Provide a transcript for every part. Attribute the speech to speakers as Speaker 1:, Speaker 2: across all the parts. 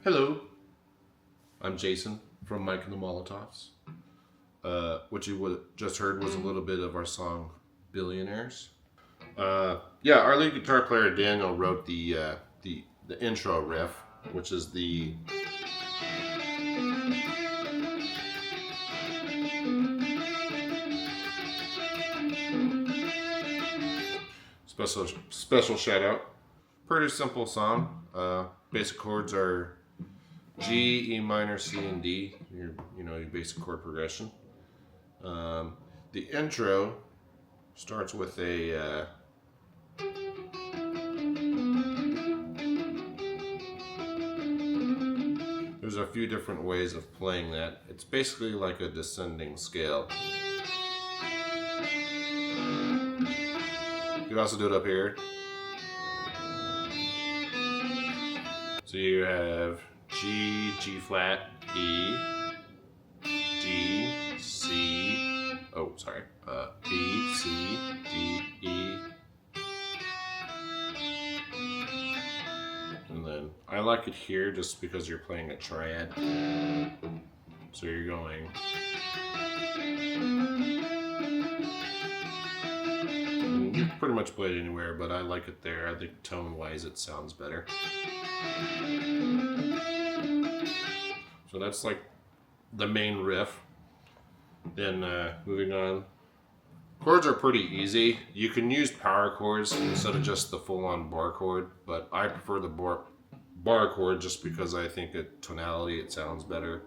Speaker 1: Hello, I'm Jason from Mike and the Molotovs. What you just heard was a little bit of our song Billionaires. Our lead guitar player Daniel wrote the intro riff, which is the special shout out. Pretty simple song. Basic chords are G, E minor, C, and D. Your basic chord progression. The intro starts with a there's a few different ways of playing that. It's basically like a descending scale. You can also do it up here. So you have G, G flat, E, D, C, B, C, D, E. And then I like it here just because you're playing a triad. So you're going. You can pretty much play it anywhere, but I like it there. I think tone-wise it sounds better. So that's like the main riff. Then moving on. Chords are pretty easy. You can use power chords instead of just the full-on bar chord, but I prefer the bar chord just because I think tonality it sounds better.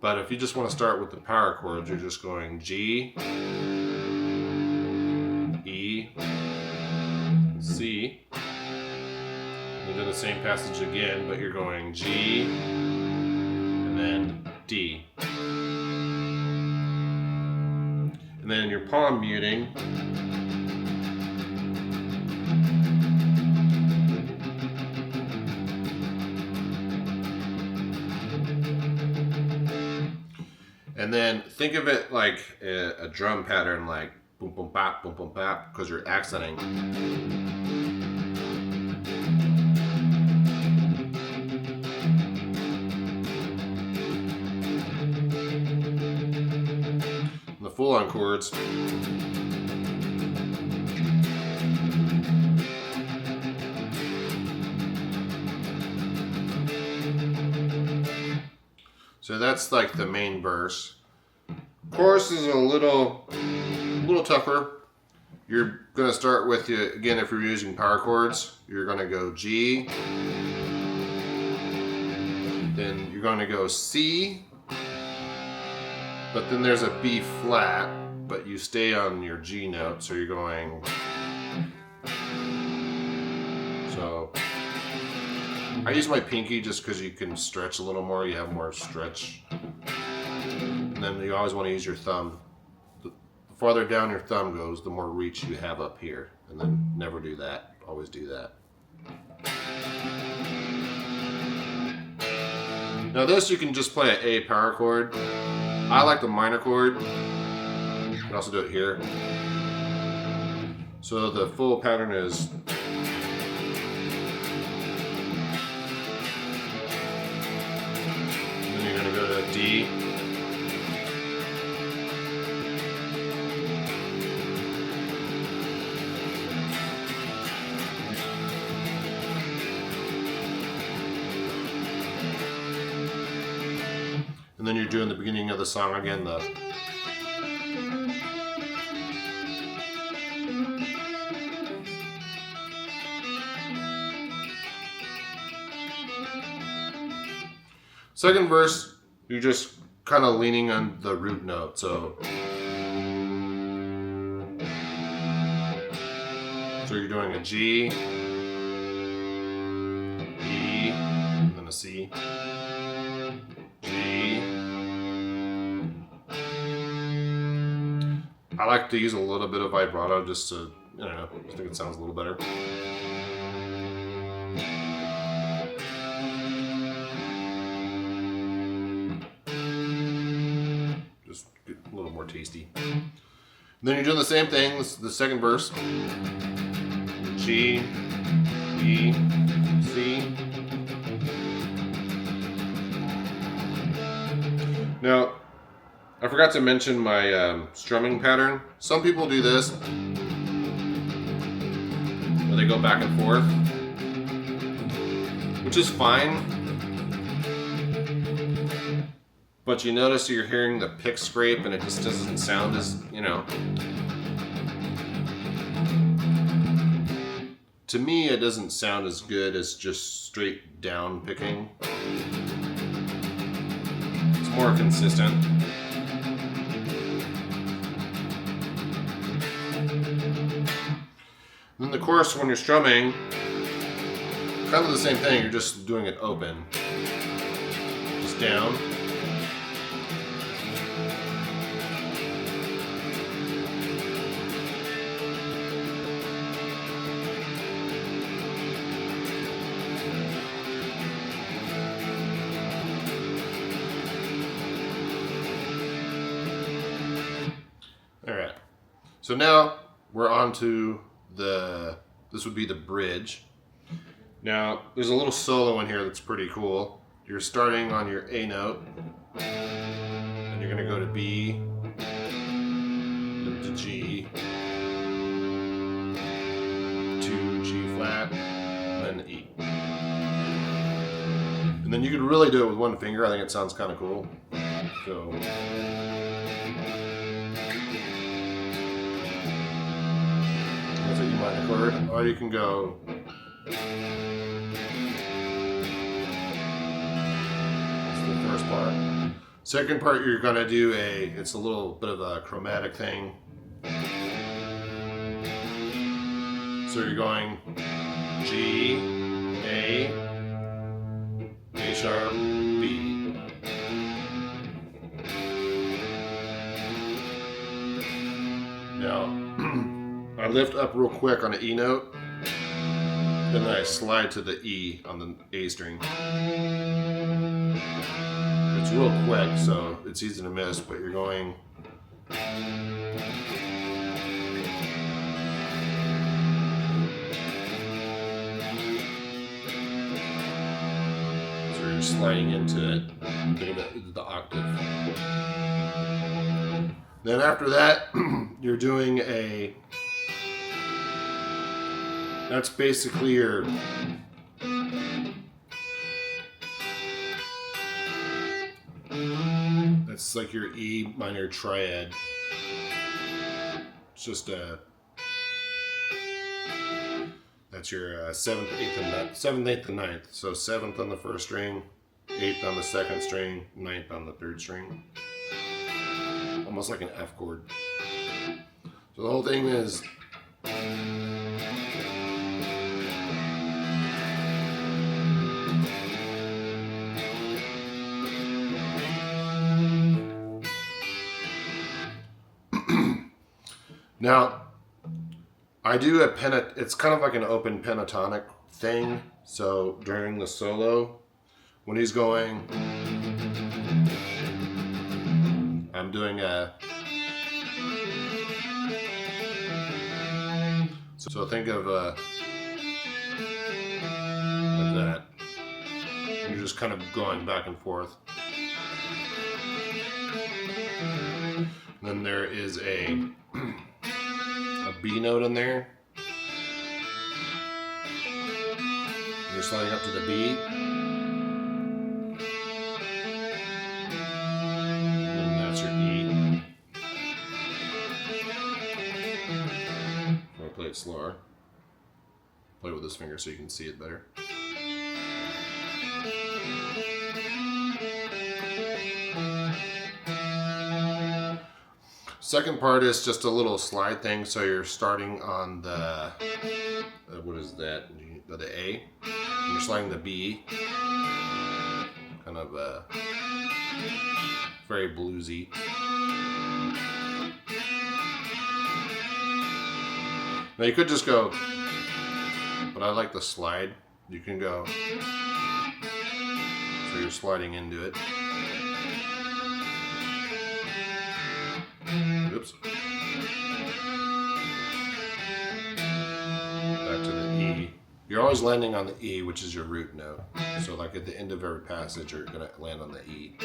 Speaker 1: But if you just want to start with the power chords, you're just going G, E, C. You do the same passage again, but you're going G, and then D. And then your palm muting. And then think of it like a drum pattern, like boom, boom, bap, because you're accenting. The full-on chords. So that's like the main verse. Chorus is a little tougher. You're gonna start with, again, if you're using power chords, you're gonna go G, then you're gonna go C, but then there's a B flat, but you stay on your G note, so you're going. So I use my pinky just because you can stretch a little more, you have more stretch. And then you always want to use your thumb. The farther down your thumb goes, the more reach you have up here. And then never do that, always do that. Now this you can just play an A power chord. I like the minor chord. You can also do it here. So the full pattern is. And then you're going to go to D. And then you're doing the beginning of the song again, the second verse, you're just kind of leaning on the root note. So you're doing a G, E, and then a C. I like to use a little bit of vibrato just to, I think it sounds a little better. Just get a little more tasty. And then you're doing the same thing, the second verse. G, E, C. Now, I forgot to mention my strumming pattern. Some people do this, where they go back and forth, which is fine. But you notice you're hearing the pick scrape and it just doesn't sound as, you know. To me, it doesn't sound as good as just straight down picking. It's more consistent. Then the chorus, when you're strumming, kind of the same thing, you're just doing it open. Just down. Alright, so now we're on to this would be the bridge. Now, there's a little solo in here that's pretty cool. You're starting on your A note, and you're going to go to B, then to G, to G flat, and then E. And then you could really do it with one finger. I think it sounds kind of cool. So... that's a E minor chord, or you can go that's the first part. Second part, you're gonna do it's a little bit of a chromatic thing. So you're going G, A sharp, B. Now, I lift up real quick on an E note, then I slide to the E on the A string. It's real quick, so it's easy to miss, but you're going... so you're sliding into it, the octave. Then after that, you're doing that's basically your... that's like your E minor triad. It's just that's your 7th, 8th, and 7th, 8th, and 9th. So 7th on the first string, 8th on the second string, 9th on the third string. Almost like an F chord. So the whole thing is... Now, I do it's kind of like an open pentatonic thing. So during the solo, when he's going, I'm doing so think of like that. You're just kind of going back and forth. And then there is a B note in there. You're sliding up to the B. And that's your E. I'll play it slower. Play with this finger so you can see it better. Second part is just a little slide thing, so you're starting on the, what is that, the A, and you're sliding the B, kind of very bluesy. Now you could just go, but I like the slide. You can go, so you're sliding into it. Oops. Back to the E. You're always landing on the E, which is your root note. So like at the end of every passage, you're going to land on the E.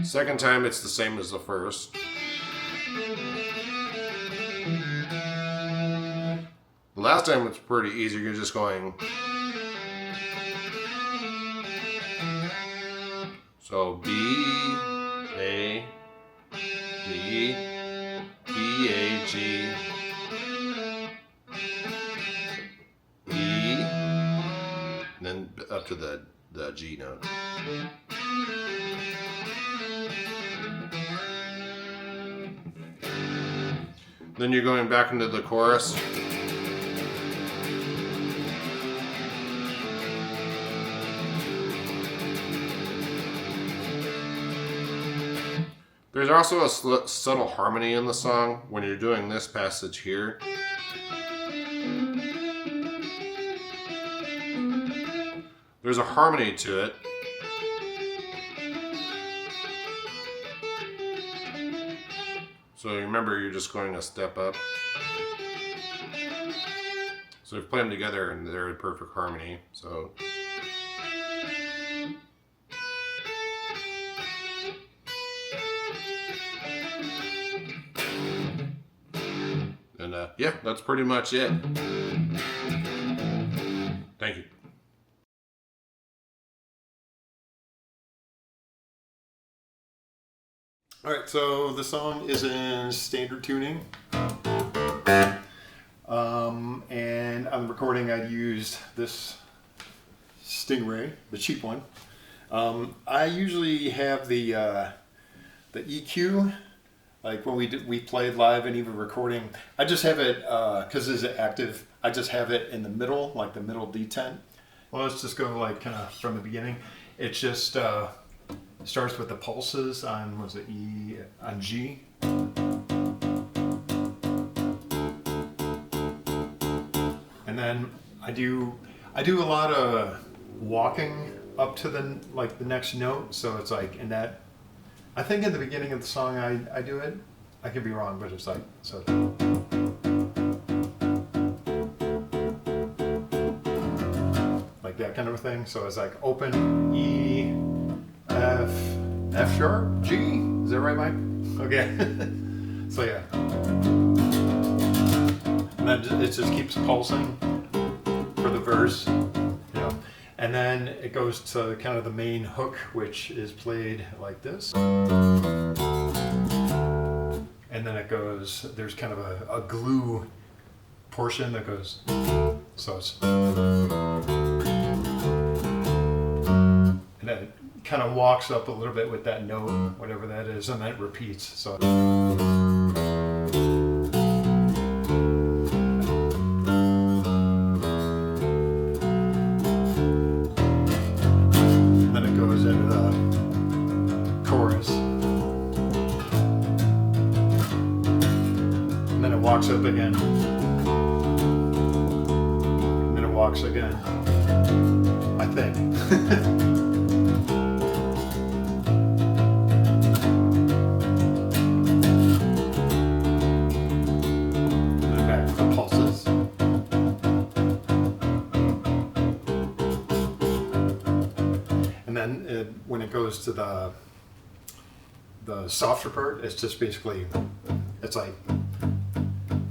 Speaker 1: Second time it's the same as the first. The last time it's pretty easy. You're just going. So B, A, D, B, A, G, E, and then up to the G note. Then you're going back into the chorus. There's also a subtle harmony in the song when you're doing this passage here. There's a harmony to it. So remember, you're just going a step up. So you play them together and they're in perfect harmony. So. And yeah, that's pretty much it. Thank you.
Speaker 2: All right, so the song is in standard tuning. And on the recording I used this Stingray, the cheap one. I usually have the EQ, like when we played live and even recording. I just have it, because it's active, I just have it in the middle, like the middle detent. Well, let's just go like kind of from the beginning. It's just starts with the pulses on, was it E, on G. And then I do a lot of walking up to the next note. So it's like in that, I think in the beginning of the song I do it. I could be wrong, but it's like, so. Like that kind of a thing. So it's like open E, F sharp, G. Is that right, Mike? Okay. So yeah. And then it just keeps pulsing for the verse, you know. And then it goes to kind of the main hook, which is played like this. And then it goes, there's kind of a glue portion that goes, so it's, and then it kind of walks up a little bit with that note, whatever that is, and then it repeats. So. Walks up again, and then it walks again, I think. And then back to the pulses. And then when it goes to the softer part, it's just basically, it's like,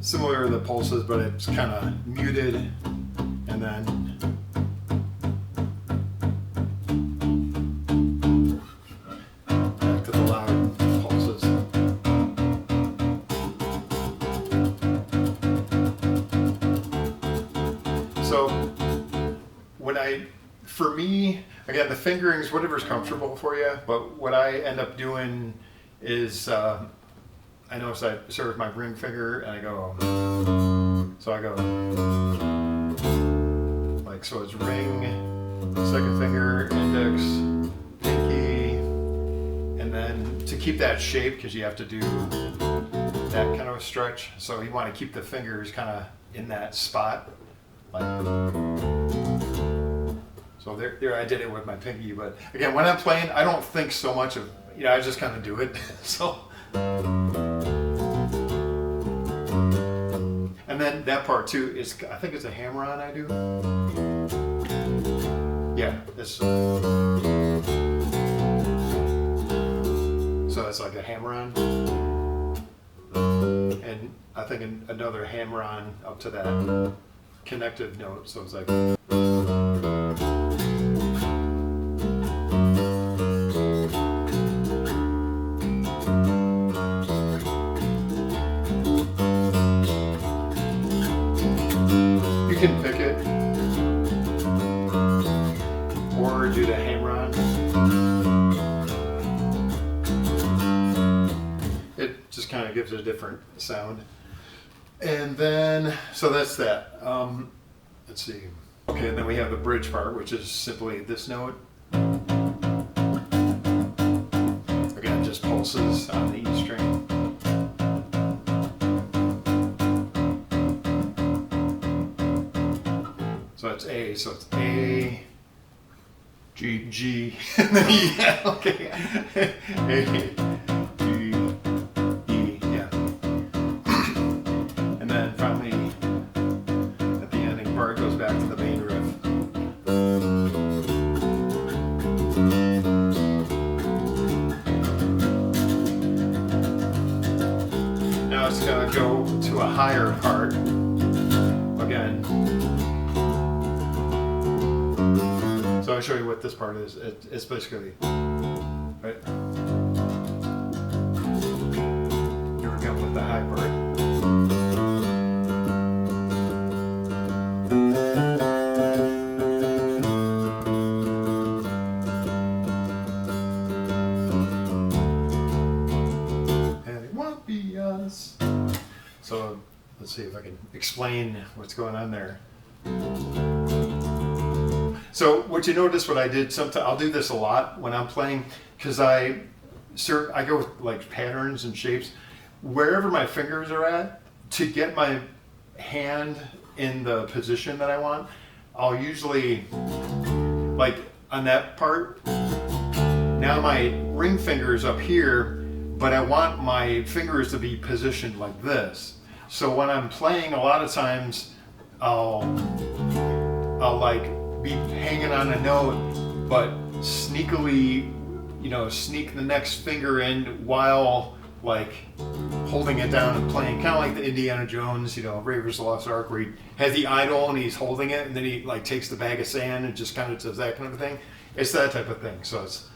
Speaker 2: similar to the pulses, but it's kind of muted, and then back to the loud pulses. So for me, again, the fingerings, whatever's comfortable for you, but what I end up doing is, I notice I start with my ring finger and I go, so I go, like, so it's ring, second finger, index, pinky, and then to keep that shape, because you have to do that kind of a stretch, so you want to keep the fingers kind of in that spot, like, so there I did it with my pinky, but again, when I'm playing, I don't think so much of, I just kind of do it, so. And then that part too is, I think it's a hammer-on I do. Yeah, it's. that's like a hammer-on. And I think another hammer-on up to that connective note, so it's like. You can pick it or do the hammer-on. It just kind of gives it a different sound. And then, so that's that. Let's see. Okay, and then we have the bridge part, which is simply this note. Again, just pulses on the E string. So that's A, so it's A, G, G, and then E, yeah, okay. A, G, E, yeah. And then finally, at the ending part, goes back to the main riff. Now it's gonna go to a higher part again. So I'll show you what this part is. It's basically, right? Here we go with the high part. And it won't be us. So let's see if I can explain what's going on there. So what you notice, what I did, sometimes I'll do this a lot when I'm playing, because I go with like patterns and shapes wherever my fingers are at to get my hand in the position that I want. I'll usually, like on that part, now my ring finger is up here, but I want my fingers to be positioned like this. So when I'm playing, a lot of times I'll like be hanging on a note, but sneakily, sneak the next finger in while like holding it down and playing, kind of like the Indiana Jones, Raiders of the Lost Ark, where he has the idol and he's holding it, and then he like takes the bag of sand and just kind of does that kind of thing. It's that type of thing. So it's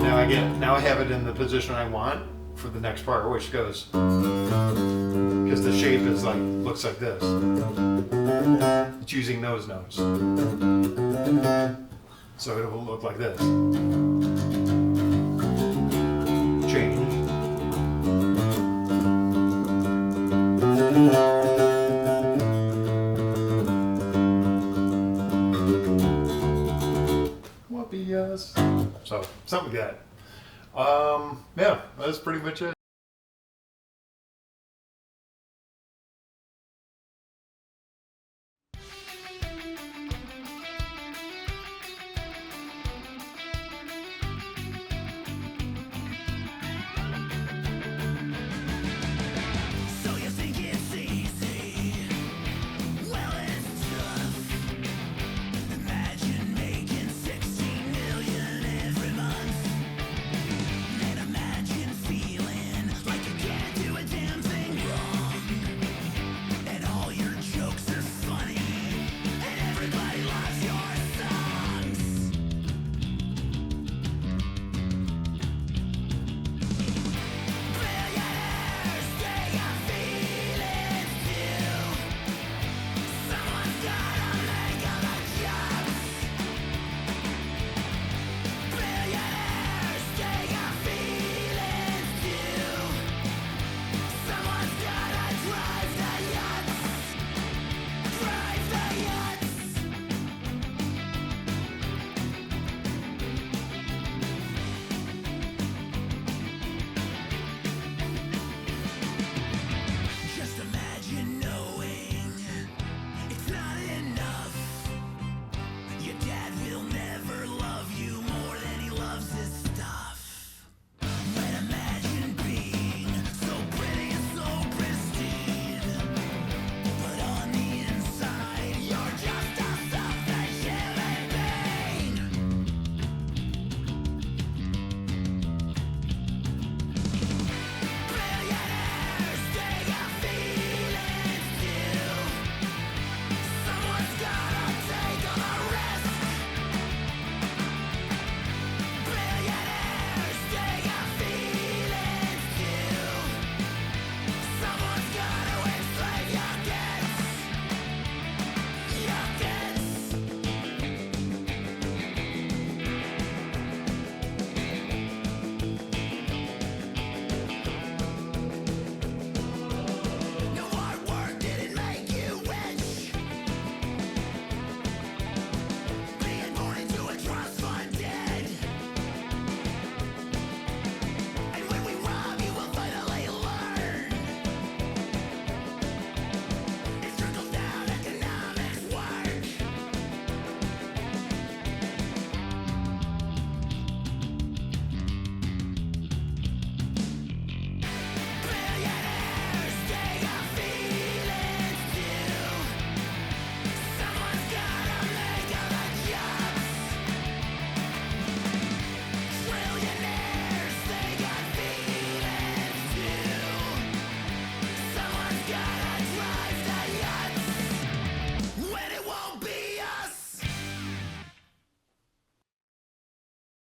Speaker 2: now I have it in the position I want for the next part, which goes, because the shape is like looks like this. It's using those notes. So it will look like this. Change. Won't be us. So something like that. Yeah, that's pretty much it.